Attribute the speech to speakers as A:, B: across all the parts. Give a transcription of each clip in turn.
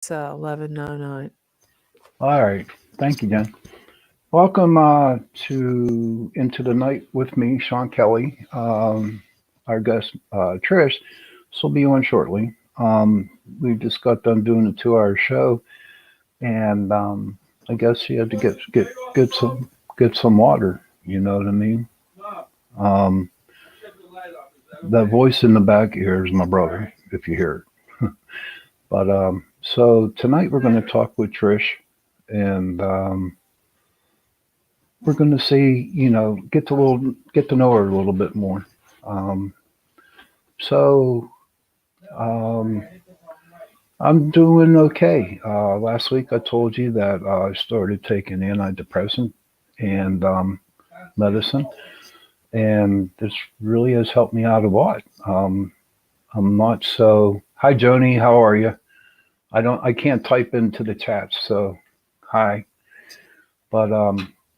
A: It's 11:09.
B: All right. Thank you, Jen. Welcome to Into the Night with me, Sean Kelly. Our guest, Trish, this will be on shortly. We just got done doing a 2 hour show, and I guess she had to get some water. You know what I mean? Um, that voice in the back here is my brother, if you hear it. So tonight we're going to talk with Trish, and we're going to see, get to know her a little bit more. Um, so um, I'm doing okay. Last week I told you that I started taking antidepressant and medicine, and this really has helped me out a lot. I'm not so. Hi, Joni. How are you? I can't type into the chat, so hi. But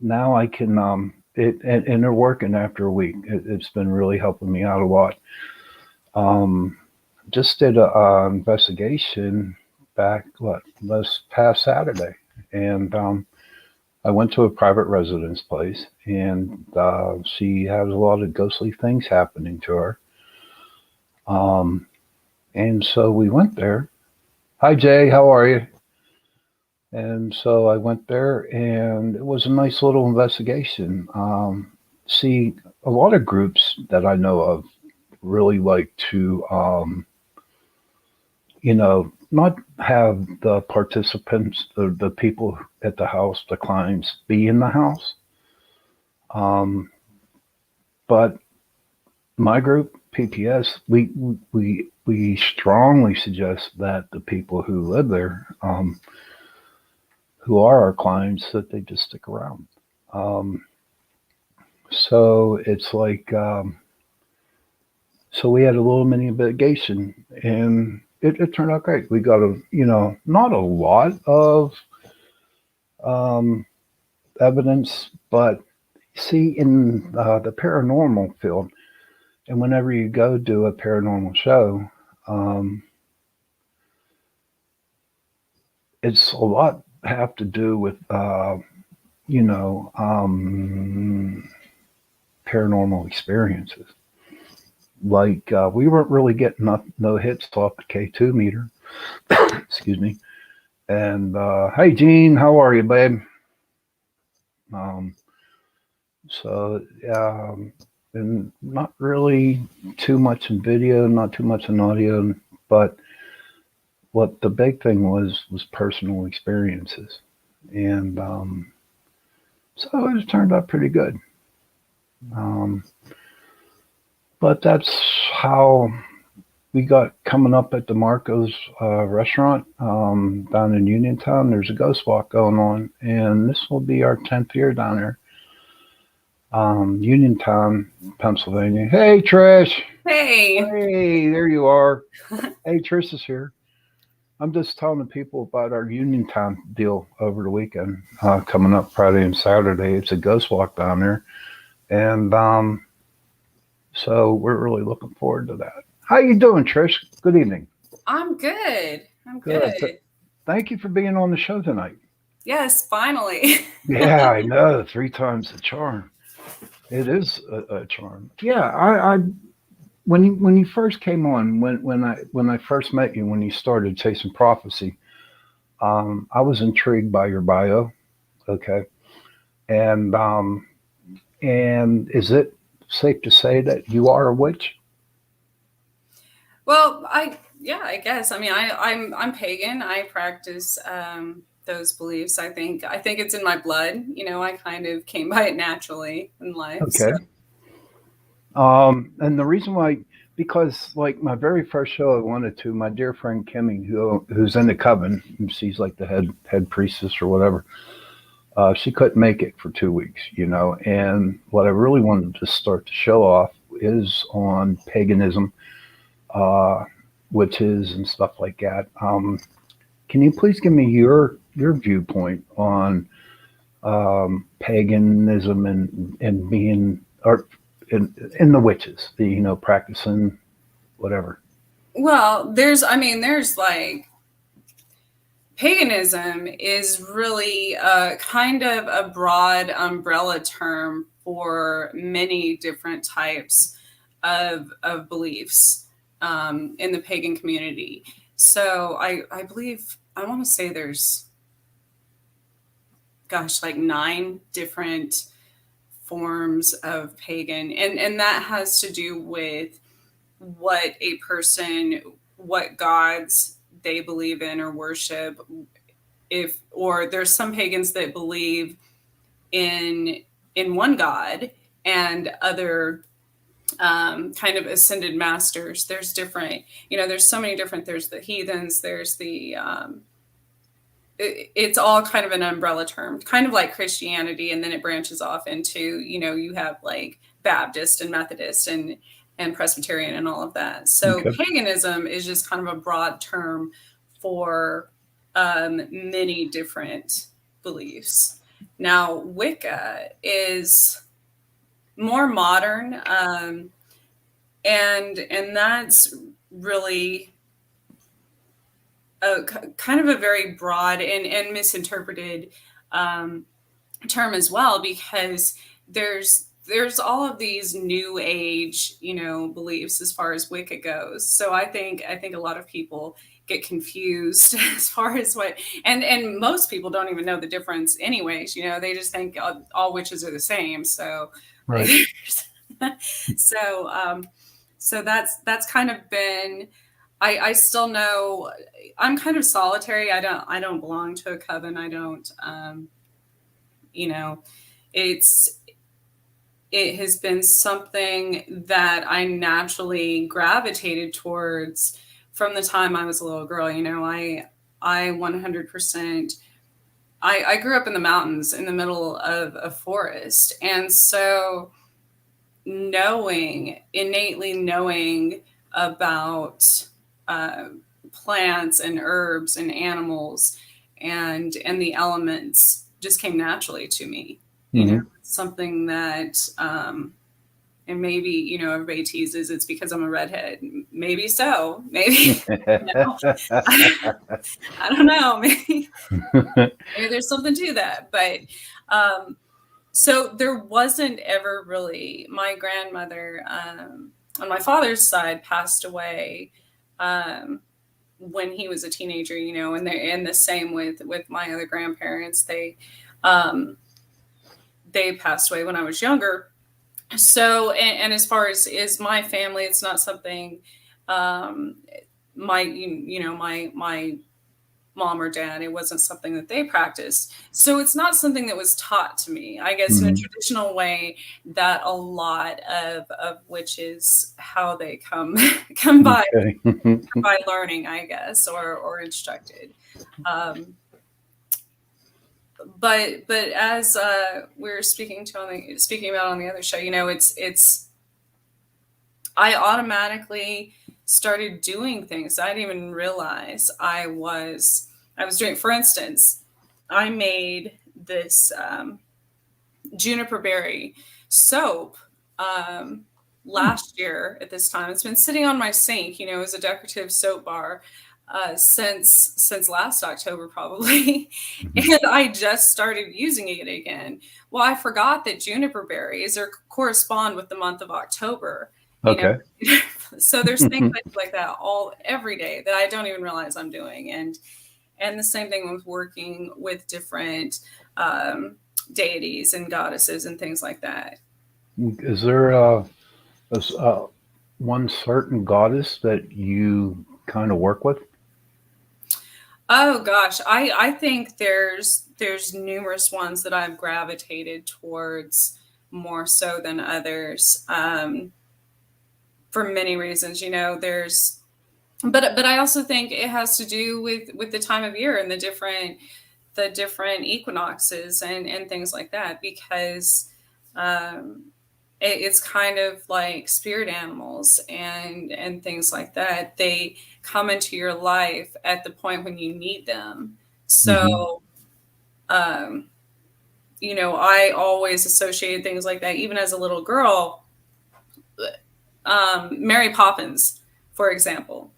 B: now I can. And they're working after a week. It's been really helping me out a lot. Um, just did a investigation back this past Saturday, and I went to a private residence place, and she has a lot of ghostly things happening to her. Um, and so we went there. Hi, Jay. How are you? And so I went there, and it was a nice little investigation. See, a lot of groups that I know of really like to, not have the participants, the people at the house, the clients, be in the house. Um, but my group, PPS, we strongly suggest that the people who live there, who are our clients, that they just stick around. Um, so it's like, so we had a little mini mitigation, and it turned out great. We got not a lot of um, evidence, but see, in the paranormal field, and whenever you go do a paranormal show, um, it's a lot have to do with, you know, um, paranormal experiences. Like we weren't really getting no hits off the K2 meter. Excuse me. And hey, Gene, how are you, babe? Um, so, and not really too much in video, not too much in audio, but what the big thing was personal experiences, and so it turned out pretty good. Um, but that's how we got coming up at the Marco's restaurant down in Uniontown. There's a ghost walk going on, and this will be our 10th year down there. Uniontown, Pennsylvania. Hey, Trish.
C: Hey.
B: Hey, there you are. Hey, Trish is here. I'm just telling the people about our Uniontown deal over the weekend, coming up Friday and Saturday. It's a ghost walk down there, and so we're really looking forward to that. How you doing, Trish? Good evening.
C: I'm good. I'm
B: Good.
C: good.
B: Thank you for being on the show tonight.
C: Yes, finally.
B: Yeah, I know. 3 times the charm. It is a charm. Yeah, I when you first came on, when I first met you, when you started chasing prophecy, I was intrigued by your bio. Okay, and is it safe to say that you are a witch?
C: Well, I guess. I mean, I'm pagan. I practice those beliefs. I think it's in my blood. I kind of came by it naturally in life. So.
B: Okay. And the reason why, because like my very first show I wanted to, my dear friend Kimmy, who's in the coven, and she's like the head priestess or whatever. She couldn't make it for 2 weeks, And what I really wanted to start the show off is on paganism, uh, witches, and stuff like that. Can you please give me your viewpoint on paganism and being or in the witches, practicing whatever?
C: Well, there's like paganism is really kind of a broad umbrella term for many different types of beliefs in the pagan community. So I believe, I want to say there's, gosh, like 9 different forms of pagan. And that has to do with what a person, what gods they believe in or worship. If, or there's some pagans that believe in one god, and other kind of ascended masters. There's different, there's so many different, there's the heathens, there's the it's all kind of an umbrella term, kind of like Christianity, and then it branches off into, you have like Baptist and Methodist and Presbyterian and all of that. So
B: Okay.
C: paganism is just kind of a broad term for many different beliefs. Now, Wicca is more modern, and that's really kind of a very broad and misinterpreted term as well, because there's all of these new age, beliefs as far as Wicca goes. So I think a lot of people get confused as far as what, and most people don't even know the difference anyways. They just think all witches are the same. So
B: Right.
C: so that's kind of been, I still know I'm kind of solitary. I don't belong to a coven. I don't, it has been something that I naturally gravitated towards from the time I was a little girl. I 100%, I grew up in the mountains in the middle of a forest. And so innately knowing about plants and herbs and animals and the elements just came naturally to me. Something that and maybe everybody teases it's because I'm a redhead. Maybe so. Maybe I don't know. Maybe there's something to that. But so there wasn't ever really, my grandmother on my father's side passed away when he was a teenager, and the same with my other grandparents. They passed away when I was younger. So, and as far as is my family, it's not something my mom or dad, it wasn't something that they practiced. So it's not something that was taught to me, I guess, in a traditional way that a lot of witches, how they come by, by learning, I guess, or instructed. But as we were speaking about on the other show, it's I automatically started doing things I didn't even realize I was doing. For instance, I made this juniper berry soap last year at this time. It's been sitting on my sink, as a decorative soap bar since last October probably. And I just started using it again. Well, I forgot that juniper berries correspond with the month of October.
B: Okay.
C: So there's things like that every day that I don't even realize I'm doing. And the same thing with working with different deities and goddesses and things like that.
B: Is there one certain goddess that you kind of work with?
C: Oh gosh, I think there's numerous ones that I've gravitated towards more so than others. For many reasons, but I also think it has to do with the time of year and the different equinoxes and things like that, because it's kind of like spirit animals and things like that. They come into your life at the point when you need them. So, I always associated things like that, even as a little girl. Mary Poppins, for example,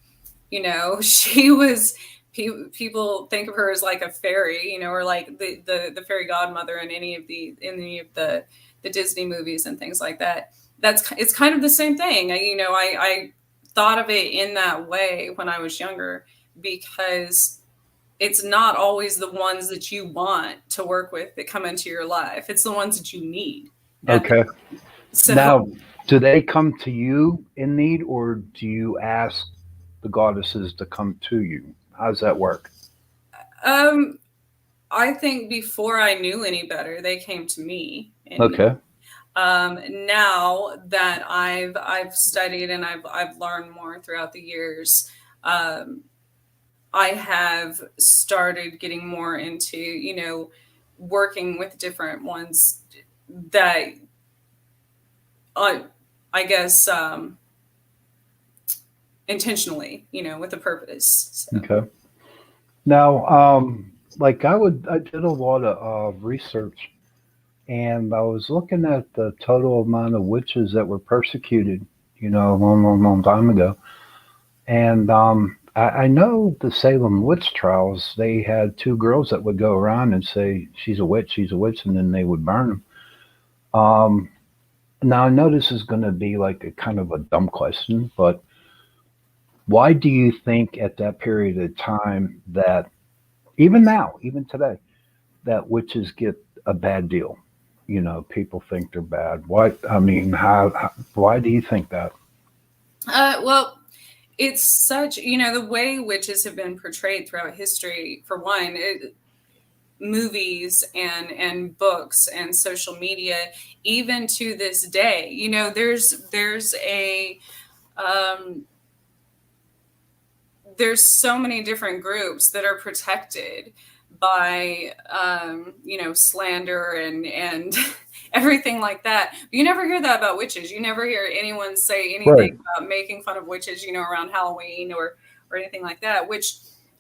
C: she was people think of her as like a fairy, or like the fairy godmother in any of the Disney movies and things like that. It's kind of the same thing. I thought of it in that way when I was younger, because it's not always the ones that you want to work with that come into your life. It's the ones that you need at the
B: Okay.
C: so.
B: Now, do they come to you in need, or do you ask the goddesses to come to you? How does that work?
C: um I think before I knew any better, they came to me in need.
B: Okay.
C: Now that I've studied and I've learned more throughout the years, um, I have started getting more into working with different ones that I I guess intentionally, with a purpose. So
B: Okay. Now, like I did a lot of research, and I was looking at the total amount of witches that were persecuted, a long, long, long time ago. And I know the Salem witch trials, they had two girls that would go around and say, she's a witch, and then they would burn them. Um, Now, I know this is going to be like a kind of a dumb question, but why do you think at that period of time that even now, even today, that witches get a bad deal? People think they're bad. Why? I mean, why do you think that?
C: well, it's such, the way witches have been portrayed throughout history. For one, movies and books and social media, even to this day, um, there's so many different groups that are protected by slander and everything like that. You never hear that about witches. You never hear anyone say anything
B: Right,
C: about making fun of witches, around Halloween or anything like that, which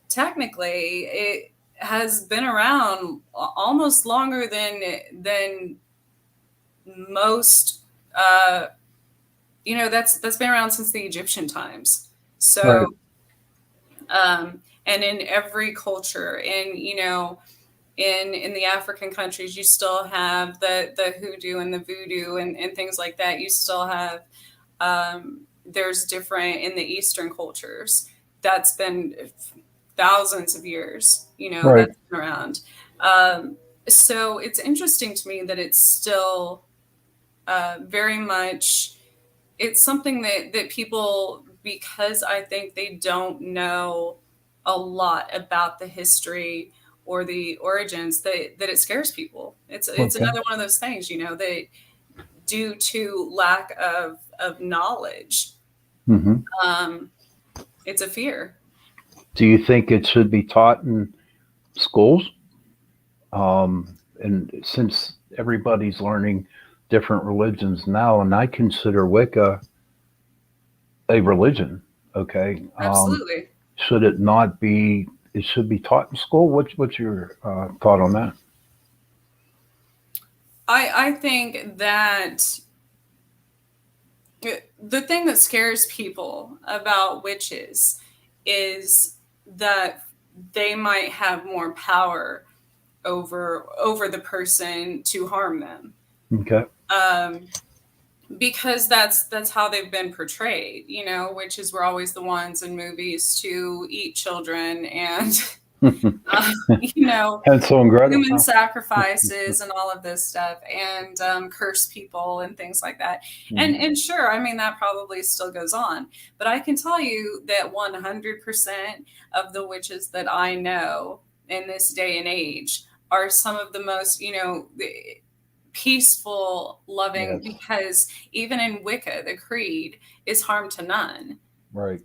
C: technically it has been around almost longer than most. That's been around since the Egyptian times.
B: right,
C: So and in every culture, and in the African countries, you still have the hoodoo and the voodoo and things like that. You still have there's different in the Eastern cultures. That's been thousands of years.
B: right.
C: That's been around. Um, so it's interesting to me that it's still very much, it's something that people, because I think they don't know a lot about the history or the origins, that it scares people. It's
B: Okay.
C: another one of those things, that due to lack of knowledge,
B: Hmm.
C: um, it's a fear.
B: Do you think it should be taught in schools? And since everybody's learning different religions now, and I consider Wicca a religion, okay,
C: Absolutely.
B: should it not be? It should be taught in school. What's your thought on that?
C: I think that the thing that scares people about witches is that they might have more power over the person to harm them,
B: Okay.
C: um, because that's how they've been portrayed. Witches were always the ones in movies to eat children and uh, you know
B: Hansel and Gretel.
C: human
B: Huh?
C: sacrifices and all of this stuff, and curse people and things like that. and
B: Mhm.
C: and sure, I mean, that probably still goes on, but I can tell you that 100% of the witches that I know in this day and age are some of the most peaceful, loving,
B: Yes.
C: because even in Wicca, the creed is harm to none.
B: Right.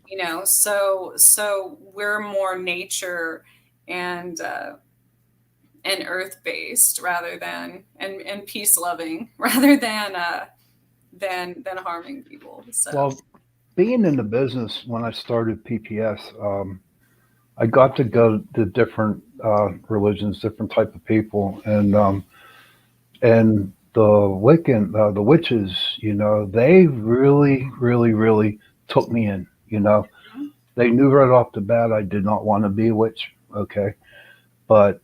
C: So we're more nature and earth based, rather than and peace loving rather than harming people. So
B: Well, being in the business when I started PPS, I got to go to different religions, different type of people, and the witches, they really, really, really took me in. they knew right off the bat I did not want to be a witch. Okay, but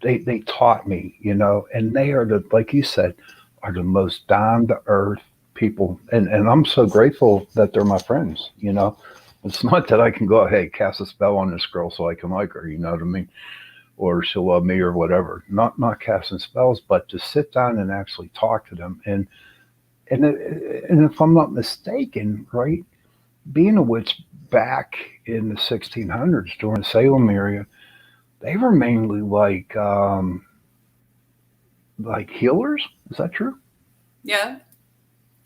B: they taught me, and they are the, like you said, are the most down to earth people, and I'm so grateful that they're my friends. It's not that I can go, hey, cast a spell on this girl so I can like her. You know what I mean? Or she'll love me or whatever. Not casting spells, but to sit down and actually talk to them. And if I'm not mistaken, right, being a witch back in the 1600s during the Salem area, they were mainly like healers. Is that true?
C: Yeah.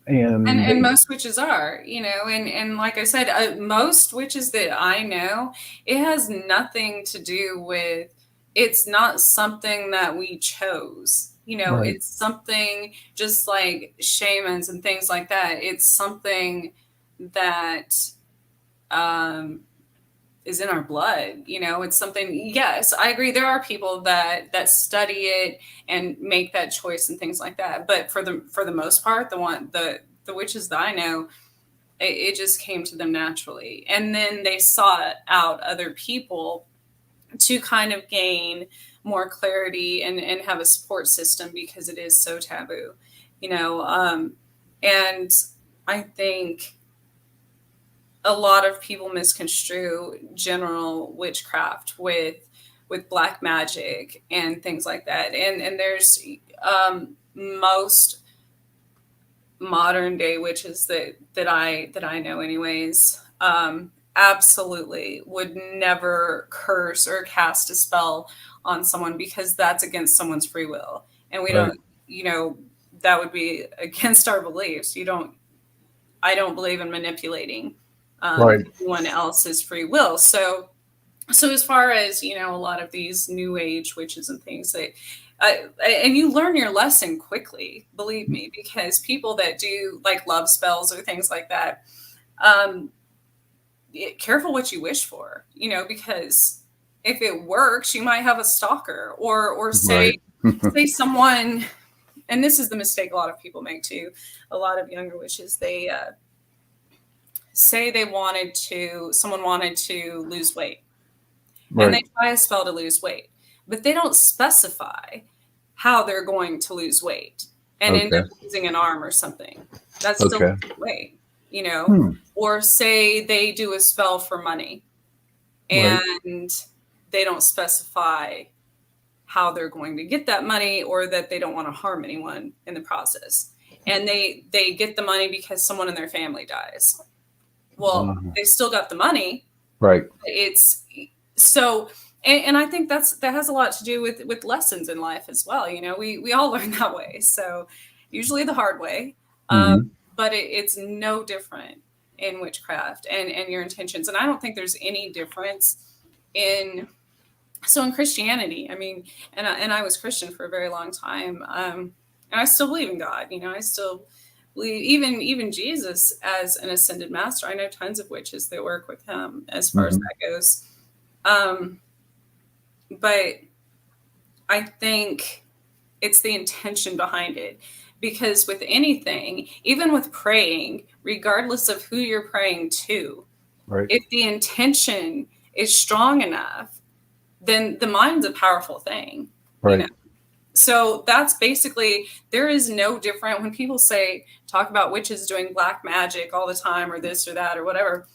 B: And
C: And most witches are, and like I said, most witches that I know, it has nothing to do with, it's not something that we chose.
B: right,
C: It's something just like shamans and things like that. It's something that um, is in our blood. It's something. Yes, I agree. There are people that study it and make that choice and things like that. But for the most part, the witches that I know, it just came to them naturally, and then they sought out other people to kind of gain more clarity and have a support system because it is so taboo. And I think a lot of people misconstrue general witchcraft with black magic and things like that. And there's most modern day witches that I know anyways, absolutely would never curse or cast a spell on someone because that's against someone's free will. And we
B: right,
C: don't, that would be against our beliefs. I don't believe in manipulating
B: right,
C: anyone else's free will. So as far as a lot of these new age witches and things and you learn your lesson quickly, believe me, because people that do like love spells or things like that, um, careful what you wish for, because if it works, you might have a stalker or
B: right,
C: say someone, and this is the mistake a lot of people make too. A lot of younger witches, they say someone wanted to lose weight, and
B: right.
C: they try a spell to lose weight, but they don't specify how they're going to lose weight and end
B: Okay,
C: up losing an arm or something. That's still
B: okay.
C: weight,
B: Hmm.
C: or say they do a spell for money
B: Right,
C: and they don't specify how they're going to get that money or that they don't want to harm anyone in the process. And they get the money because someone in their family dies. Well,
B: uh,
C: they still got the money.
B: right.
C: It's so, and I think that has a lot to do with lessons in life as well. We all learn that way. So usually the hard way, um,
B: Hmm.
C: but it's no different in witchcraft and your intentions. And I don't think there's any difference in in Christianity. I mean, and I was Christian for a very long time, and I still believe in God. I still believe even Jesus as an ascended master. I know tons of witches that work with him as far as
B: Hmm.
C: that goes. Um, but I think it's the intention behind it. Because with anything, even with praying, regardless of who you're praying to,
B: Right,
C: if the intention is strong enough, then the mind's a powerful thing, you know.
B: right.
C: So that's basically, there is no different when people talk about witches doing black magic all the time or this or that or whatever.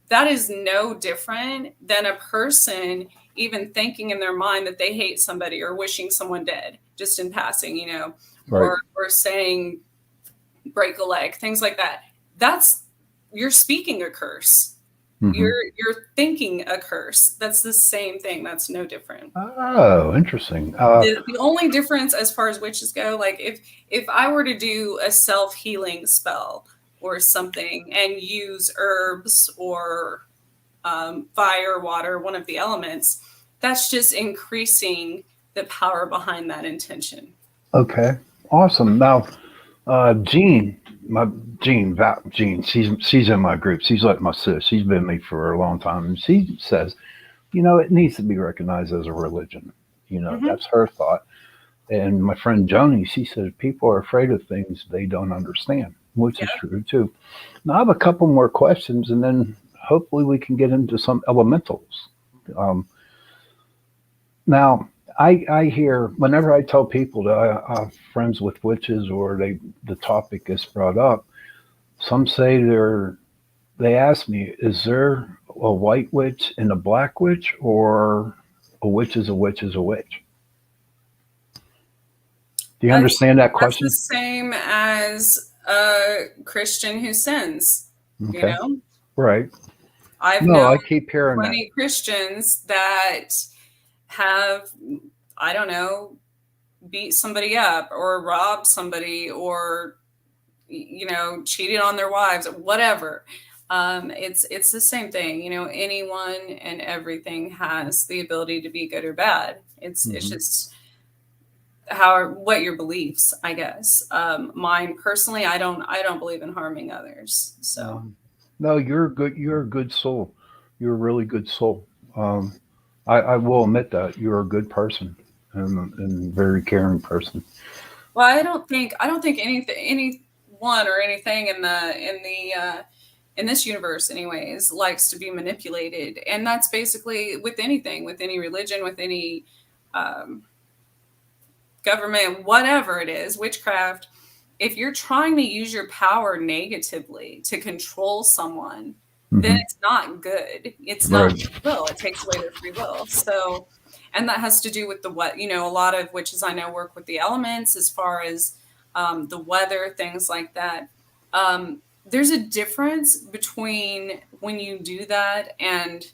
C: That is no different than a person even thinking in their mind that they hate somebody or wishing someone dead just in passing,
B: Right.
C: or saying break a leg, things like that. That's, you're speaking a curse.
B: Hmm.
C: You're thinking a curse. That's the same thing. That's no different.
B: Oh, interesting.
C: The only difference as far as witches go, like if I were to do a self-healing spell or something and use herbs or fire, water, one of the elements, that's just increasing the power behind that intention.
B: Okay, awesome. Now, Jean, my Jean, she's in my group. She's like my sis. She's been with me for a long time, and she says, it needs to be recognized as a religion.
C: Hmm.
B: That's her thought. And my friend Joni, she says people are afraid of things they don't understand, which is
C: Yeah.
B: true too. Now I have a couple more questions, and then hopefully we can get into some elementals. Um, Now, I hear whenever I tell people that I'm friends with witches or the topic is brought up, some say they ask me, is there a white witch and a black witch, or a witch is a witch is a witch? Do you
C: That's
B: understand that
C: that's the
B: question?
C: same as a Christian who sins. You
B: Okay,
C: know,
B: right.
C: I've
B: No,
C: known
B: I keep hearing that.
C: plenty of Christians that have, I don't know, beat somebody up or robbed somebody or cheated on their wives, whatever. It's the same thing. Anyone and everything has the ability to be good or bad. It's
B: Hmm.
C: just how what your beliefs, I guess. Mine personally, I don't believe in harming others. So
B: No, you're good. You're a good soul. You're a really good soul. Um, I will admit that you're a good person and very caring person.
C: well, I don't think anyone or anything in this universe anyways likes to be manipulated, and that's basically with anything, with any religion, with any um, government, whatever it is, witchcraft. If you're trying to use your power negatively to control someone, then
B: Hmm.
C: it's not good. It's not
B: Right.
C: free will. It takes away their free will. So, and that has to do with the what, a lot of witches I know work with the elements as far as the weather, things like that. There's a difference between when you do that and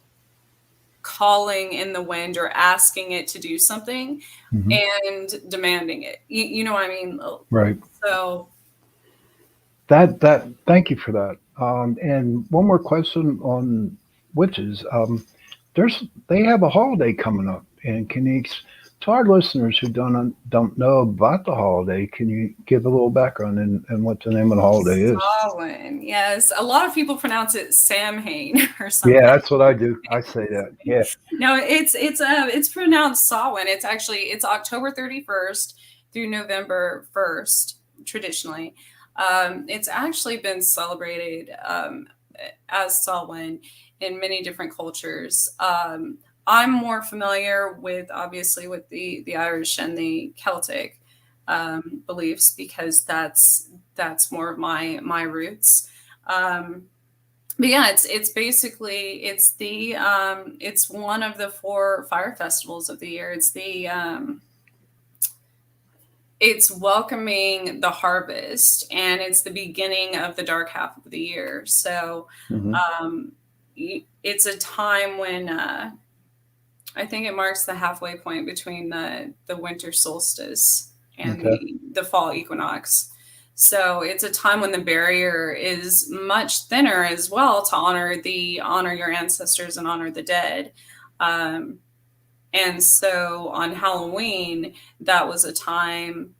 C: calling in the wind or asking it to do something
B: Hmm.
C: and demanding it. You know what I mean?
B: Right.
C: So,
B: That. Thank you for that. And one more question on witches. They have a holiday coming up, and to our listeners who don't know about the holiday, can you give a little background and what the name of the holiday is?
C: Samhain, yes. A lot of people pronounce it Samhain or
B: Yeah,
C: something.
B: that's what I do. I say that. Yeah.
C: No, it's pronounced Samhain. It's October 31st through November 1st traditionally. It's actually been celebrated as Samhain in many different cultures. I'm more familiar with obviously with the Irish and the Celtic beliefs because that's more of my roots. Um, but yeah, it's basically it's one of the four fire festivals of the year. It's welcoming the harvest and it's the beginning of the dark half of the year. So
B: Hmm.
C: um, it's a time when I think it marks the halfway point between the winter solstice and
B: Okay.
C: the fall equinox. So it's a time when the barrier is much thinner as well to honor your ancestors and honor the dead. Um, and so on Halloween, that was a time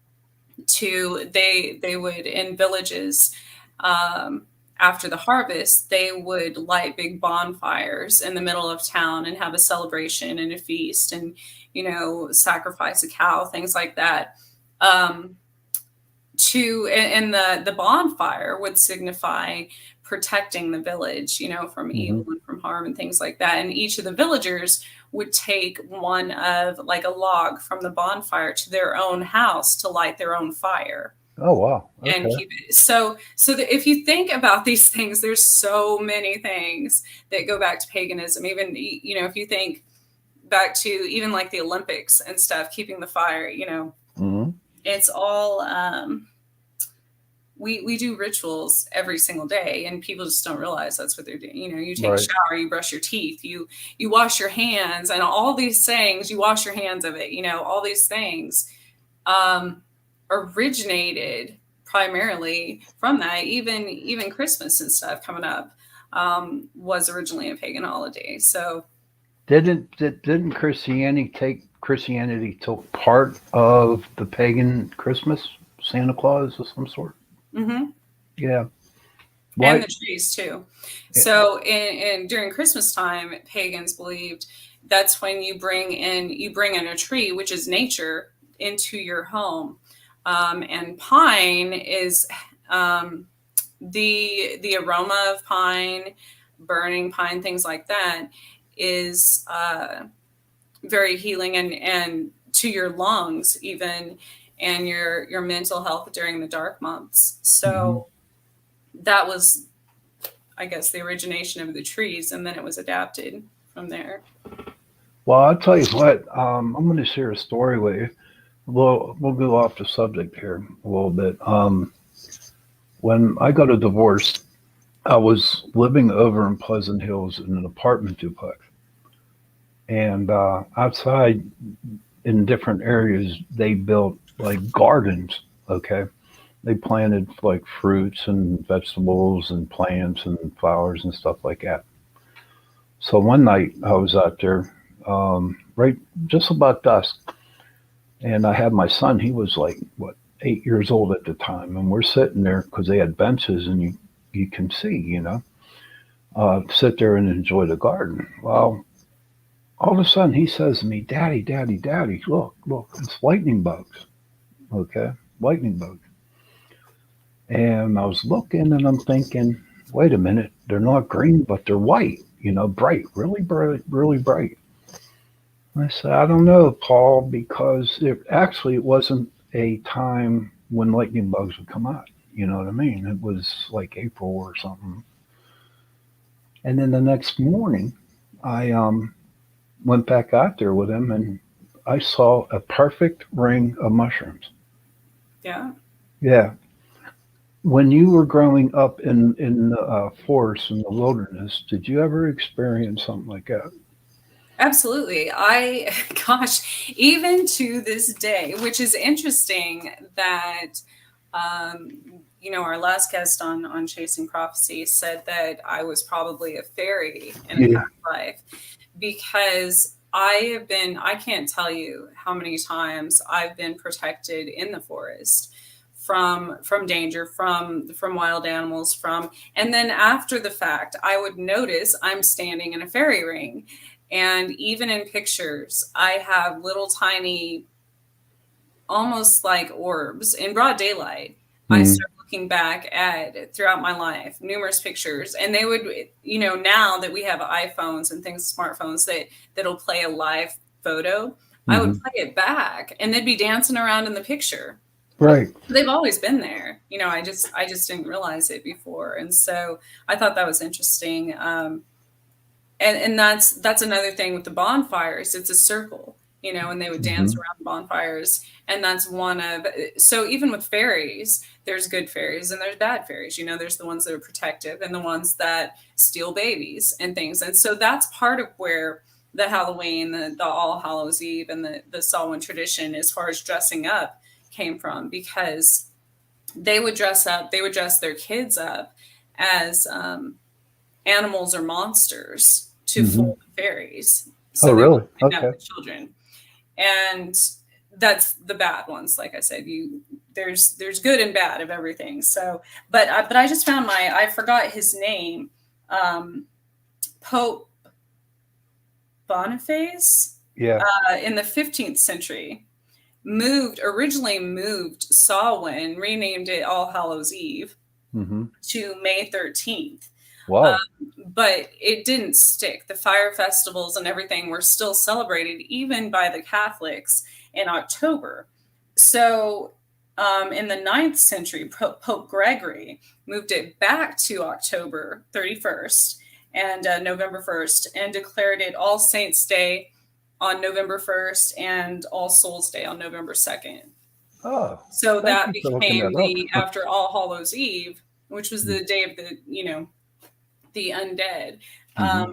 C: they would in villages um, after the harvest they would light big bonfires in the middle of town and have a celebration and a feast and sacrifice a cow, things like that. um, and the bonfire would signify protecting the village, from
B: Hmm.
C: evil and from harm and things like that. And each of the villagers would take one of like a log from the bonfire to their own house to light their own fire
B: Oh wow.
C: and
B: Okay.
C: keep it so that if you think about these things, there's so many things that go back to paganism. Even if you think back to even like the Olympics and stuff, keeping the fire,
B: Hmm.
C: it's all we do rituals every single day and people just don't realize that's what they're doing. You take a
B: Right.
C: shower, you brush your teeth, you wash your hands, and all these things, you wash your hands of it, all these things um originated primarily from that. Even Christmas and stuff coming up was originally a pagan holiday. So
B: Didn't Christianity took part of the pagan Christmas, Santa Claus of some sort?
C: mhm.
B: Yeah.
C: And
B: Why?
C: the trees too.
B: Yeah.
C: So in during Christmas time, pagans believed that's when you bring in a tree, which is nature, into your home. And pine is um, the aroma of pine. burning pine, things like that, is very healing and to your lungs even, and your mental health during the dark months.
B: Hmm.
C: So that was, I guess, the origination of the trees, and then it was adapted from there.
B: Well, I'll tell you what. I'm going to share a story with you. We'll go off the subject here a little bit. When I got a divorce, I was living over in Pleasant Hills in an apartment duplex, and outside in different areas they built like gardens. Okay, they planted like fruits and vegetables and plants and flowers and stuff like that. So one night I was out there, right just about dusk, and I had my son. He was like what 8 years old at the time, and we're sitting there because they had benches and you can see, sit there and enjoy the garden. Well, all of a sudden he says to me, "Daddy, Daddy, Daddy, look, look, it's lightning bugs." Okay, lightning bugs. And I was looking and I'm thinking, wait a minute, they're not green, but they're white, bright, really bright, really bright. I said, I don't know, Paul, because it wasn't a time when lightning bugs would come out. You know what I mean? It was like April or something. And then the next morning, I went back out there with him and I saw a perfect ring of mushrooms.
C: Yeah.
B: Yeah. When you were growing up in the forest in the wilderness, did you ever experience something like that?
C: Absolutely. Gosh, even to this day, which is interesting that, our last guest on Chasing Prophecy said that I was probably a fairy in a
B: Yeah.
C: past life, because I can't tell you how many times I've been protected in the forest from danger, from wild animals, and then after the fact, I would notice I'm standing in a fairy ring. And even in pictures, I have little tiny, almost like orbs in broad daylight. I
B: Mm-hmm.
C: start looking back at throughout my life, numerous pictures, and they would, now that we have iPhones and things, smartphones that'll play a live photo, I would
B: Mm-hmm.
C: play it back, and they'd be dancing around in the picture.
B: Right.
C: They've always been there. I just didn't realize it before, and so I thought that was interesting. And that's another thing with the bonfires. It's a circle, and they would dance
B: Mm-hmm.
C: around the bonfires. And that's one of, so even with fairies, there's good fairies and there's bad fairies. There's the ones that are protective and the ones that steal babies and things. And so that's part of where the Halloween, the All Hallows Eve, and the Samhain tradition, as far as dressing up, came from, because they would dress their kids up as animals or monsters to
B: Mm-hmm.
C: fool the fairies,
B: Oh,
C: so they would
B: really?
C: kidnap
B: Okay.
C: the children. And that's the bad ones. Like I said, there's good and bad of everything. So, but I just found I forgot his name, um, Pope Boniface,
B: Yeah.
C: in the 15th century. Originally moved Samhain, renamed it All Hallows Eve,
B: Mm-hmm.
C: to May 13th.
B: Wow.
C: But it didn't stick. The fire festivals and everything were still celebrated, even by the Catholics, in October. So, in the ninth century, Pope Gregory moved it back to October 31st and November 1st, and declared it All Saints' Day on November 1st and All Souls' Day on November 2nd.
B: Oh,
C: So
B: thank
C: that
B: you for looking
C: became
B: that up.
C: the after All Hallows Eve, which was the day of the undead.
B: Mm-hmm.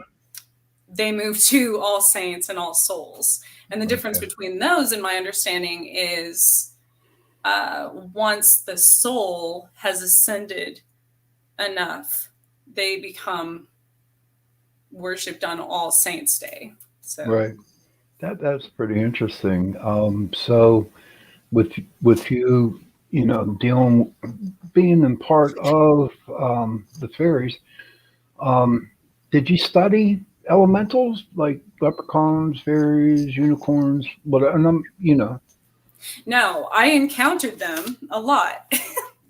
C: They moved to All Saints and All Souls. And the difference
B: Okay.
C: between those, in my understanding, is once the soul has ascended enough, they become worshipped on All Saints Day. So,
B: Right. That's pretty interesting. So with you, dealing, being in part of the fairies, um, did you study elementals like leprechauns, fairies, unicorns? What? And
C: no, I encountered them a lot.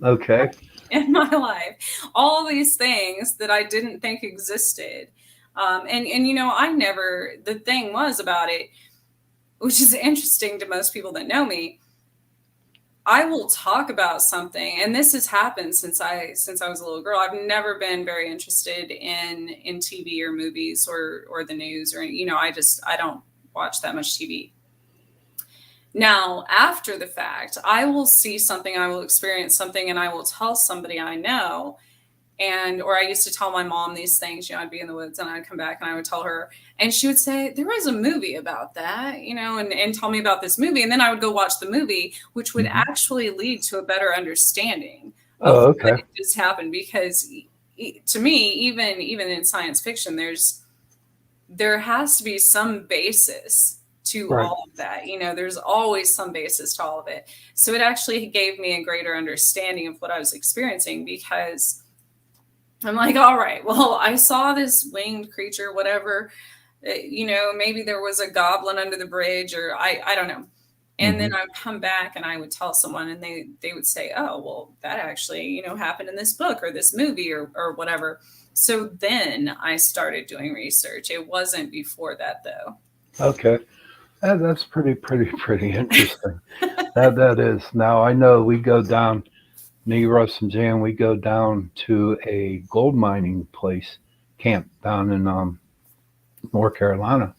B: Okay.
C: in my life, all these things that I didn't think existed. And I never, the thing was about it, which is interesting to most people that know me, I will talk about something, and this has happened since I was a little girl. I've never been very interested in TV or movies or the news, or I don't watch that much TV. Now, after the fact, I will see something, I will experience something, and I will tell somebody I know, or I used to tell my mom these things. I'd be in the woods and I'd come back and I would tell her, and she would say, there was a movie about that, and tell me about this movie. And then I would go watch the movie, which would
B: Mhm.
C: actually lead to a better understanding of
B: Oh,
C: what
B: okay.
C: just happened. Because to me, even in science fiction, there has to be some basis to
B: Right.
C: all of that. There's always some basis to all of it. So it actually gave me a greater understanding of what I was experiencing, because I'm like, all right, well, I saw this winged creature, whatever. Maybe there was a goblin under the bridge, or I don't know. And then
B: Hmm.
C: I would come back and I would tell someone, and they would say, oh, well, that actually, happened in this book or this movie or whatever. So then I started doing research. It wasn't before that, though.
B: Okay. That's pretty interesting. That is. Now I know we go down, me, Russ, and Jan. We go down to a gold mining place camp down in North Carolina,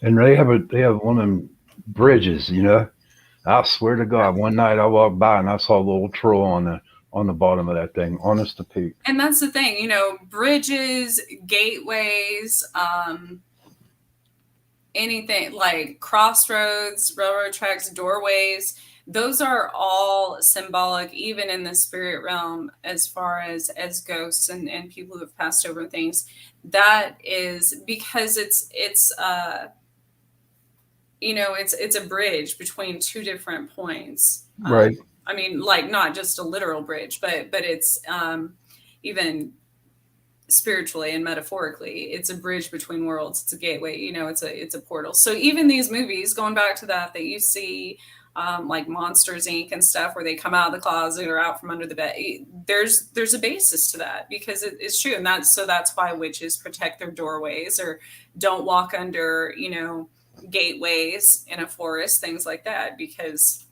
B: and they have one of them bridges. I swear to God, one night I walked by and I saw a little troll on the bottom of that thing. Honest to Pete.
C: And that's the thing, bridges, gateways, anything like crossroads, railroad tracks, doorways, those are all symbolic, even in the spirit realm, as far as ghosts and people who have passed over things. That is because it's a bridge between two different points.
B: Right.
C: I mean, like, not just a literal bridge, but it's even spiritually and metaphorically, it's a bridge between worlds. It's a gateway. It's a portal. So even these movies, going back to that you see, like Monsters Inc. and stuff, where they come out of the closet or out from under the bed. There's a basis to that, because it's true, and that's why witches protect their doorways, or don't walk under gateways in a forest, things like that, because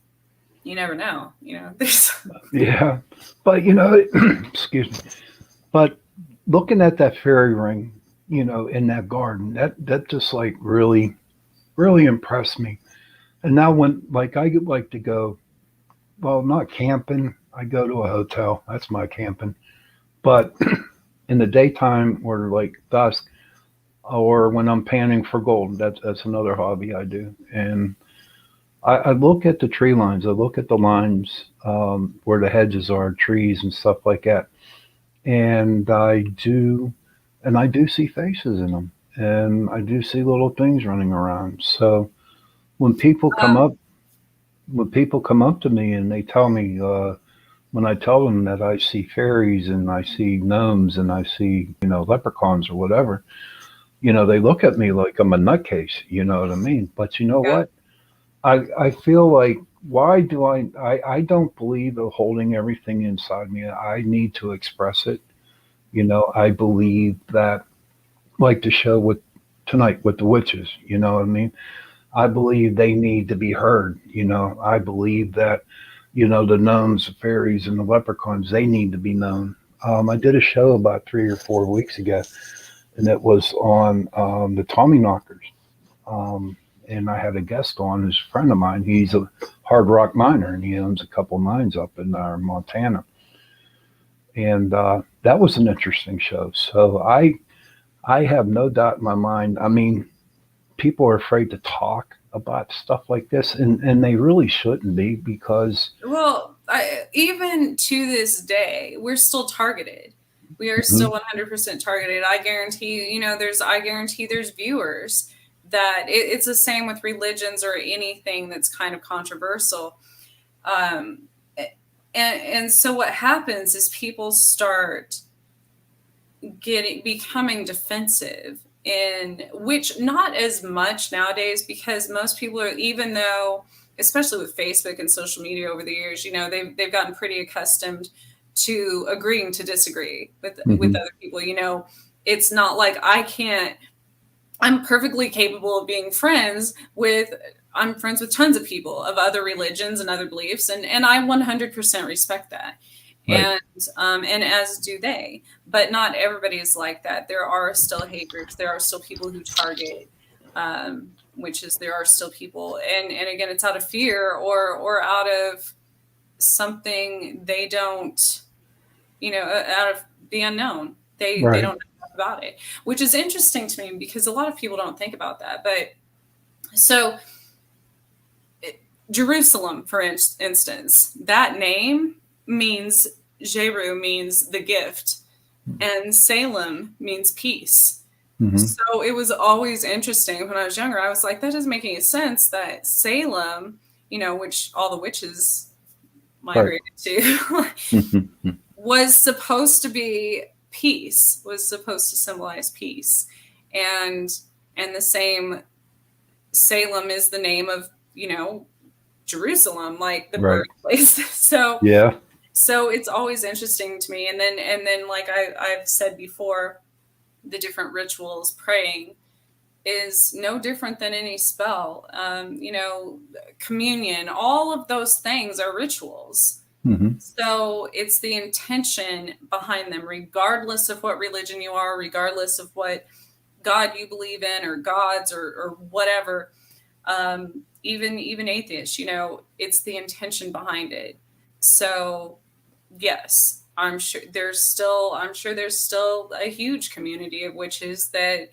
C: you never know. There's
B: Yeah. But excuse me. But looking at that fairy ring, in that garden, that just like really impressed me. And now when like I like to go, well, not camping. I go to a hotel. That's my camping. But in the daytime or like dusk, or when I'm panning for gold, that's another hobby I do. And I look at the tree lines. I look at the lines where the hedges are, trees and stuff like that. And I do see faces in them, and I do see little things running around. So when people come
C: um,
B: up, when people come up to me and they tell me, when I tell them that I see fairies and I see gnomes and I see leprechauns or whatever, they look at me like I'm a nutcase. You know what I mean? But you know
C: yeah,
B: what? I feel like, why do I don't believe in holding everything inside me. I need to express it. I believe that, like the show with tonight with the witches, you know what I mean? I believe they need to be heard. I believe that, the gnomes, the fairies, and the leprechauns, they need to be known. I did a show about 3 or 4 weeks ago, and it was on the Tommy Knockers. And I had a guest on, who's a friend of mine. He's a hard rock miner, and he owns a couple mines up in Montana. And that was an interesting show. So I have no doubt in my mind. I mean, people are afraid to talk about stuff like this, and they really shouldn't be, because
C: well, even to this day, we're still targeted. We are still
B: Mhm.
C: 100% targeted. I guarantee there's viewers that it's the same with religions or anything that's kind of controversial. Um, and so what happens is people start becoming defensive, in which, not as much nowadays, because most people are, even though, especially with Facebook and social media over the years, they've gotten pretty accustomed to agreeing to disagree with
B: Hmm.
C: other people. You know, it's not like I'm perfectly capable of being friends with, I'm friends with tons of people of other religions and other beliefs, and I 100% respect that.
B: Right.
C: And as do they, but not everybody is like that. There are still hate groups. There are still people who target, witches. There are still people, and again, it's out of fear or out of something they don't, you know, out of the unknown. They
B: Right.
C: don't know about it, which is interesting to me because a lot of people don't think about that. But so Jerusalem, for instance, that name means, Jeru means the gift, and Salem means peace.
B: Hmm.
C: So it was always interesting when I was younger. I was like, that doesn't make any sense that Salem, you know, which all the witches
B: Right.
C: migrated to,
B: Hmm.
C: was supposed to be peace, was supposed to symbolize peace. And the same, Salem is the name of, you know, Jerusalem, like the
B: Right.
C: birthplace. So
B: Yeah.
C: it's always interesting to me. And then like I've said before, the different rituals, praying is no different than any spell. You know, communion, all of those things are rituals.
B: Hmm.
C: So it's the intention behind them, regardless of what religion you are, regardless of what God you believe in, or gods, or whatever. Even atheists, you know, it's the intention behind it. So yes, I'm sure there's still a huge community of witches that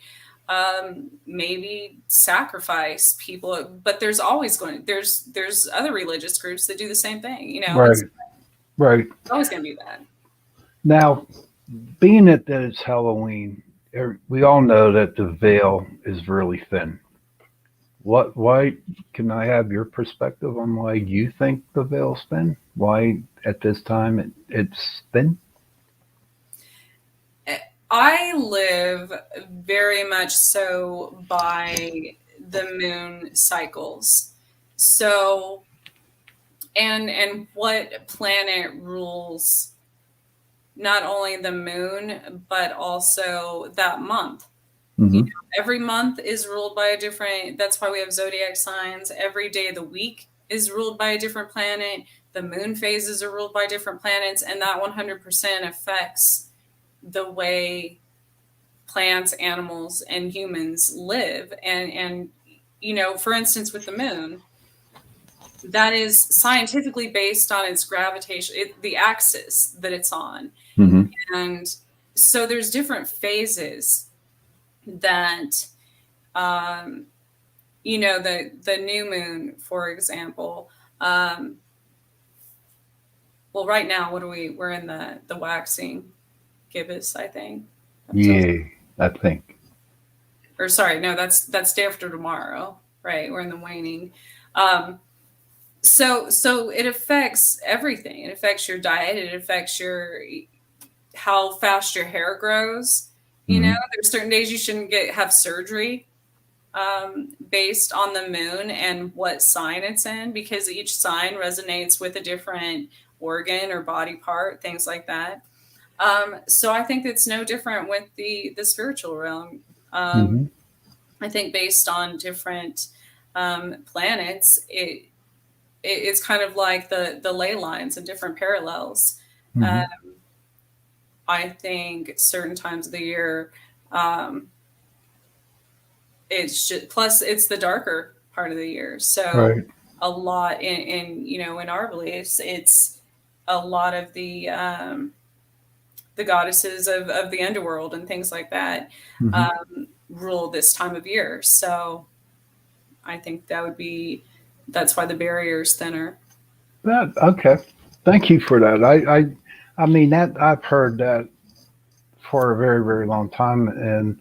C: maybe sacrifice people, but there's always there's other religious groups that do the same thing. You know, it's
B: Right. Right.
C: always going to be that.
B: Now, being that it's Halloween, we all know that the veil is really thin. What? Why? Can I have your perspective on why you think the veil's thin? Why at this time it's thin?
C: I live very much so by the moon cycles. So, and what planet rules not only the moon but also that month. You
B: Hmm.
C: know, every month is ruled by a different, that's why we have zodiac signs. Every day of the week is ruled by a different planet. The moon phases are ruled by different planets, and that 100% affects the way plants, animals, and humans live. And you know, for instance, with the moon, that is scientifically based on its gravitation, the axis that it's on.
B: Hmm.
C: And so there's different phases that, um, you know, the new moon, for example. Um, well, right now, what are we're in the waxing gibbous, I think.
B: Yeah, I think.
C: Or sorry, no, that's day after tomorrow, right? We're in the waning. Um, so it affects everything. It affects your diet. It affects your, how fast your hair grows. You know,
B: Hmm.
C: there's certain days you shouldn't have surgery, based on the moon and what sign it's in, because each sign resonates with a different organ or body part, things like that. So I think it's no different with the spiritual realm. Um,
B: Hmm.
C: I think based on different planets, it's kind of like the ley lines and different parallels. Uh,
B: Hmm.
C: I think certain times of the year, um, it's just, plus it's the darker part of the year. So
B: Right.
C: a lot in you know, in our beliefs, it's a lot of the goddesses of the underworld and things like that,
B: Hmm.
C: rule this time of year. So I think that's why the barrier is thinner.
B: That okay. Thank you for that. I mean that I've heard that for a very, very long time, and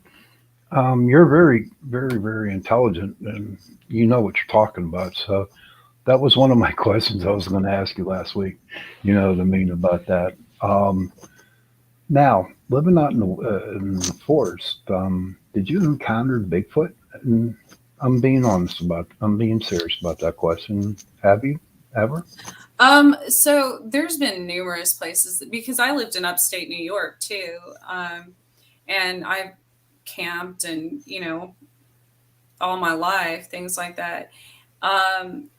B: you're very, very, very intelligent, and you know what you're talking about. So that was one of my questions I was going to ask you last week. You know what I mean about that. Now, living out in the forest, did you encounter Bigfoot? And I'm being honest about. I'm being serious about that question. Have you ever?
C: So there's been numerous places because I lived in upstate New York too. And I've camped and, all my life, things like that. Um,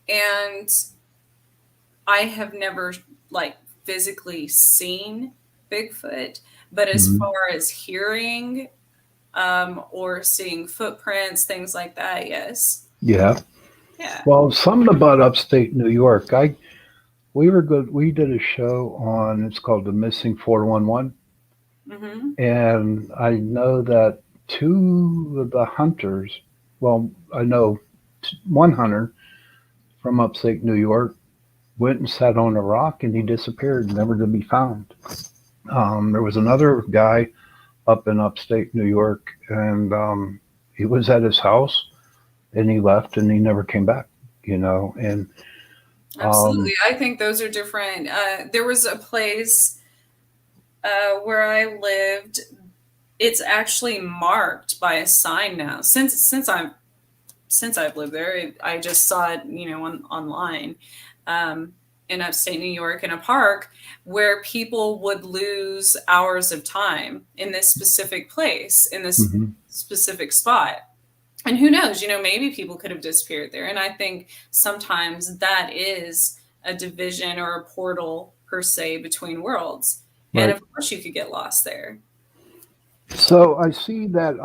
C: and I have never like physically seen Bigfoot, but as
B: Hmm.
C: far as hearing, or seeing footprints, things like that, yes.
B: Yeah.
C: Yeah.
B: Well, something about upstate New York. We were good. We did a show on. It's called the Missing 411,
C: Hmm.
B: and I know that two of the hunters. Well, I know one hunter from upstate New York went and sat on a rock and he disappeared, never to be found. There was another guy up in upstate New York, and he was at his house and he left and he never came back. And
C: Absolutely.
B: um,
C: I think those are different. There was a place where I lived. It's actually marked by a sign now. Since I've lived there, I just saw it, online, um, in upstate New York in a park where people would lose hours of time in this specific place, in this
B: mhm,
C: specific spot. And who knows, maybe people could have disappeared there. And I think sometimes that is a division or a portal per se between worlds. And
B: right.
C: of course, you could get lost there.
B: So I see that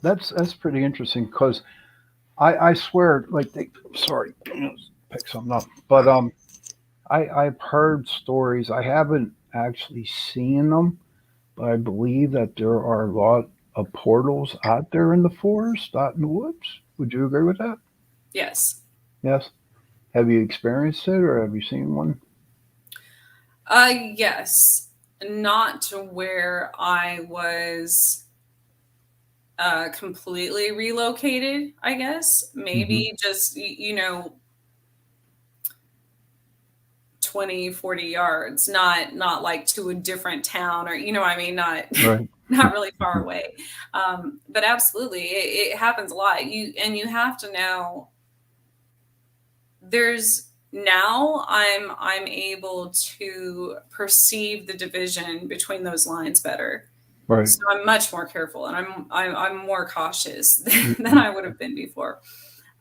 B: that's pretty interesting because I swear like sorry, pick something up, but I've heard stories. I haven't actually seen them, but I believe that there are a lot of portals out there in the forest, out in the woods. Would you agree with that?
C: Yes.
B: Yes. Have you experienced it or have you seen one?
C: Yes. Not to where I was completely relocated, I guess.
B: Hmm.
C: Maybe just, 20, 40 yards, not like to a different town, or what I mean, not
B: Right.
C: not really far away. But absolutely, it happens a lot. You have to know, there's now I'm able to perceive the division between those lines better.
B: Right.
C: So I'm much more careful, and I'm more cautious than
B: Mhm.
C: I would have been before.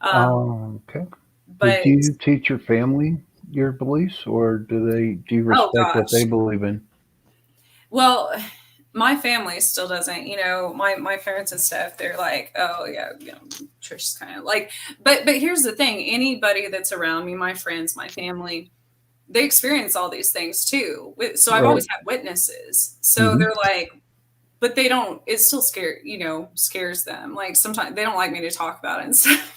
C: Um,
B: Okay. Did
C: but
B: you teach your family your beliefs, or do you
C: oh
B: respect what they
C: gosh,
B: believe in?
C: well, my family still doesn't. My parents and stuff. They're like, oh yeah, Trish's kind of like. But here's the thing: anybody that's around me, my friends, my family, they experience all these things too. So I've
B: Right.
C: always had witnesses. So
B: Hmm.
C: they're like, but they don't, it still scares them. Like sometimes they don't like me to talk about it and stuff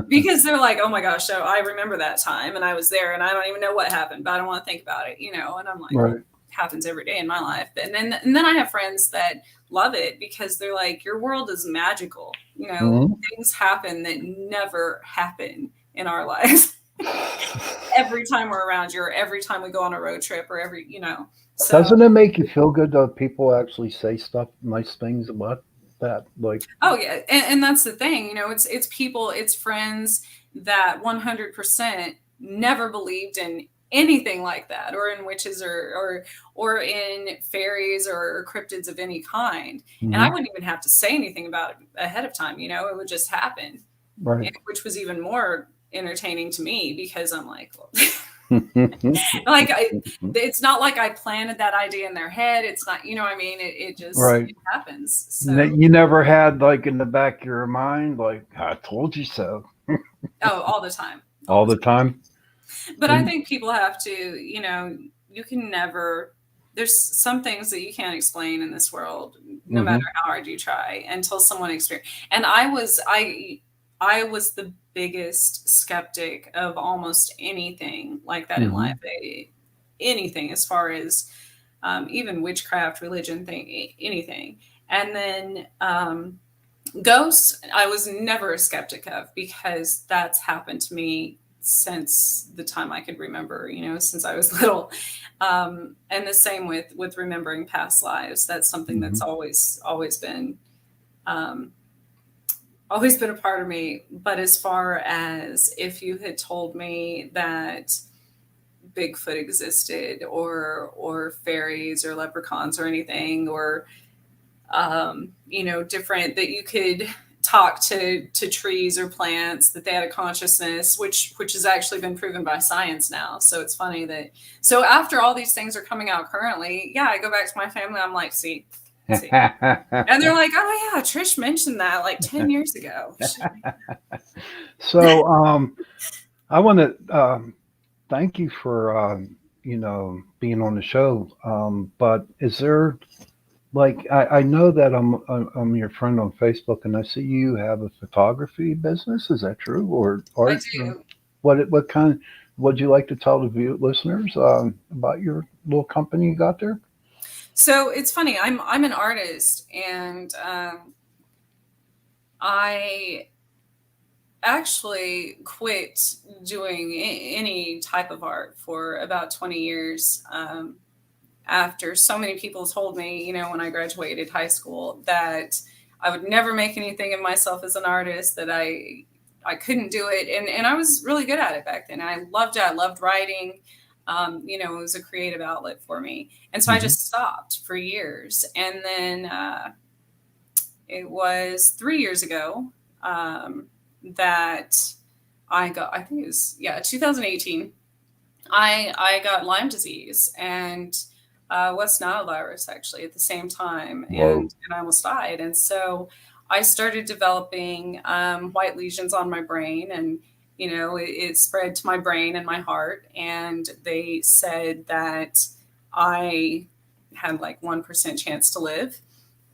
C: because they're like, oh my gosh, so I remember that time and I was there and I don't even know what happened, but I don't want to think about it, and I'm like, well,
B: Right.
C: it happens every day in my life. And then I have friends that love it because they're like, your world is magical.
B: Hmm.
C: Things happen that never happen in our lives every time we're around you, or every time we go on a road trip, or so.
B: Doesn't it make you feel good though? People actually say stuff, nice things about that. Like,
C: Oh yeah, and that's the thing. It's people, it's friends that 100% never believed in anything like that, or in witches, or in fairies, or cryptids of any kind. And I
B: hmm,
C: wouldn't even have to say anything about it ahead of time. It would just happen,
B: right.
C: which was even more entertaining to me because I'm like, well,
B: Hmm.
C: like it's not like I planted that idea in their head. It's not, what I mean. It just
B: Right.
C: it happens. So.
B: You never had like in the back of your mind, like, I told you so
C: Oh, all the time, all
B: all
C: the
B: the time.
C: time. But I
B: And,
C: think people have to, you can never. There's some things that you can't explain in this world, no matter
B: hmm.
C: how hard you try, until someone experience. And I was the biggest skeptic of almost anything like that in life.
B: Hmm.
C: Anything as far as even witchcraft, religion, thing, anything. And then ghosts, I was never a skeptic of because that's happened to me since the time I could remember, since I was little. And the same with remembering past lives. That's something that's
B: Hmm.
C: always been um, always been a part of me. But as far as if you had told me that Bigfoot existed, or fairies or leprechauns or anything, or different, that you could talk to trees or plants, that they had a consciousness, which has actually been proven by science now. So it's funny that, so after all these things are coming out currently, yeah, I go back to my family, I'm like, see, and they're like, oh yeah, Trish mentioned that like 10 years ago.
B: So, I want to thank you for being on the show. But is there, like, I know that I'm your friend on Facebook, and I see you have a photography business. Is that true, or
C: I
B: art?
C: do.
B: What kind? Would you like to tell the listeners about your little company you got there?
C: So it's funny, I'm an artist, and I actually quit doing any type of art for about 20 years, after so many people told me, when I graduated high school, that I would never make anything of myself as an artist, that I couldn't do it. And I was really good at it back then. I loved it. I loved writing. It was a creative outlet for me. And so I
B: Hmm.
C: just stopped for years. And then it was 3 years ago, that I think it was, yeah, 2018. I got Lyme disease and West Nile virus, actually, at the same time,
B: Whoa.
C: and I almost died. And so I started developing white lesions on my brain, and it spread to my brain and my heart. And they said that I had like 1% chance to live.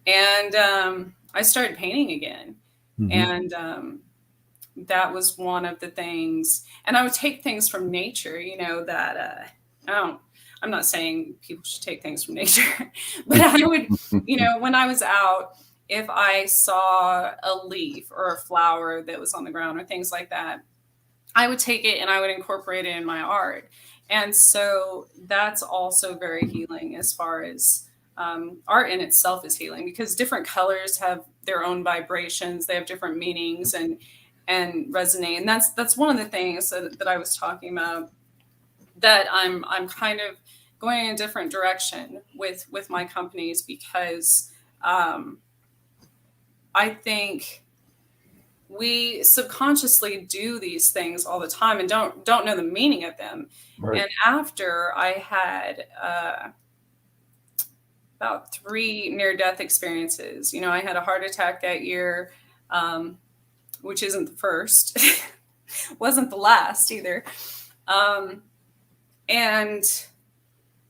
C: And I started painting again,
B: Hmm.
C: and that was one of the things. And I would take things from nature, that I don't, I'm not saying people should take things from nature, but I would, when I was out, if I saw a leaf or a flower that was on the ground or things like that, I would take it and I would incorporate it in my art. And so that's also very healing, as far as art in itself is healing, because different colors have their own vibrations, they have different meanings, and resonate. And that's one of the things that I was talking about, that I'm kind of going in a different direction with my companies, because um, I think we subconsciously do these things all the time and don't know the meaning of them.
B: Right.
C: And after I had about 3 near-death experiences, I had a heart attack that year, which isn't the first, wasn't the last either. Um, and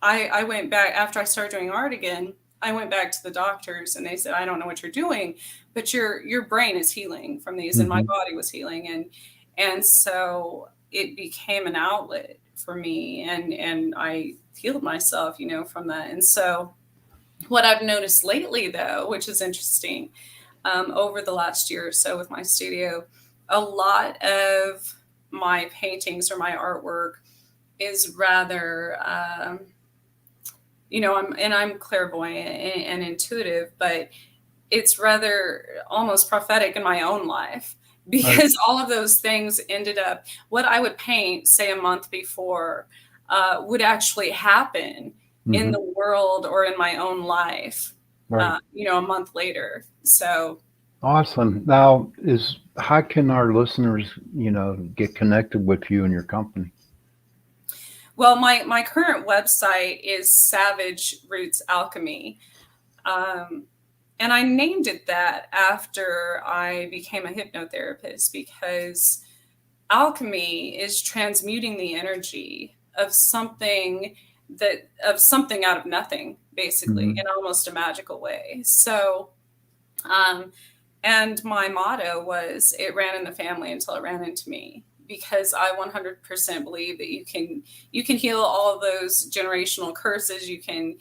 C: I went back after I started doing art again. I went back to the doctors, and they said, I don't know what you're doing, but your brain is healing from these, and my
B: Hmm.
C: body was healing. And so it became an outlet for me, and I healed myself, from that. And so what I've noticed lately, though, which is interesting, over the last year or so with my studio, a lot of my paintings or my artwork is rather, I'm clairvoyant and intuitive, but it's rather almost prophetic in my own life,
B: Right.
C: because all of those things ended up, what I would paint, say, a month before, would actually happen in
B: Hmm.
C: the world or in my own life,
B: Right.
C: a month later. So,
B: Awesome. Now, is how can our listeners, get connected with you and your company?
C: well, my current website is Savage Roots Alchemy. Um, and I named it that after I became a hypnotherapist, because alchemy is transmuting the energy of something, out of nothing, basically,
B: Hmm.
C: in almost a magical way. So, um, and my motto was, it ran in the family until it ran into me, because I 100% believe that you can heal all of those generational curses. You can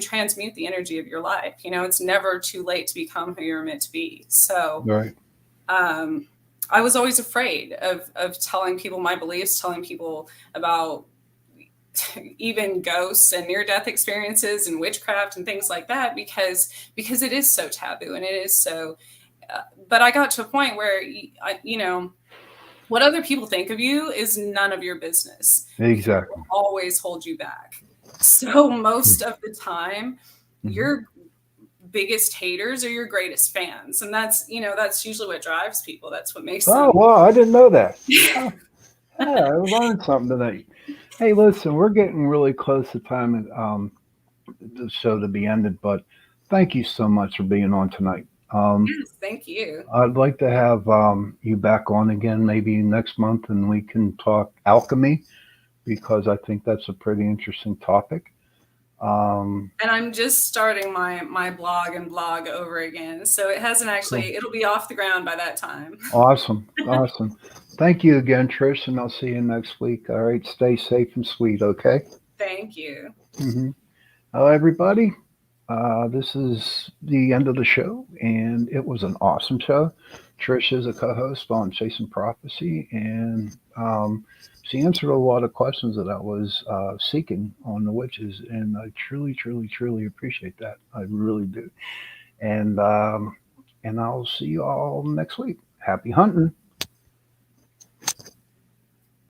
C: transmute the energy of your life. It's never too late to become who you're meant to be. So,
B: Right.
C: um, I was always afraid of telling people my beliefs, telling people about even ghosts and near death experiences and witchcraft and things like that, because it is so taboo, and it is so but I got to a point where you know, what other people think of you is none of your business. Fear
B: Exactly.
C: will always hold you back. So most of the time,
B: Mm-hmm.
C: your biggest haters are your greatest fans, and that's, you know, that's usually what drives people. That's what makes
B: Oh,
C: them.
B: wow. I didn't know that. Oh, yeah, I learned something tonight. Hey, listen, we're getting really close to time the show to be ended, but thank you so much for being on tonight.
C: Yes, thank you.
B: I'd like to have you back on again maybe next month and we can talk alchemy because I think that's a pretty interesting topic. Um,
C: And I'm just starting my blog and blog over again, so it hasn't
B: cool.
C: actually. It'll be off the ground by that time.
B: Awesome. Awesome. Thank you again, Trish, and I'll see you next week. All right. Stay safe and sweet. Okay.
C: Thank you.
B: Hello, everybody. This is the end of the show, and it was an awesome show. Trish is a co-host on Chasing Prophecy, and she answered a lot of questions that I was seeking on the witches, and I truly, truly, truly appreciate that. I really do. And I'll see you all next week. Happy hunting.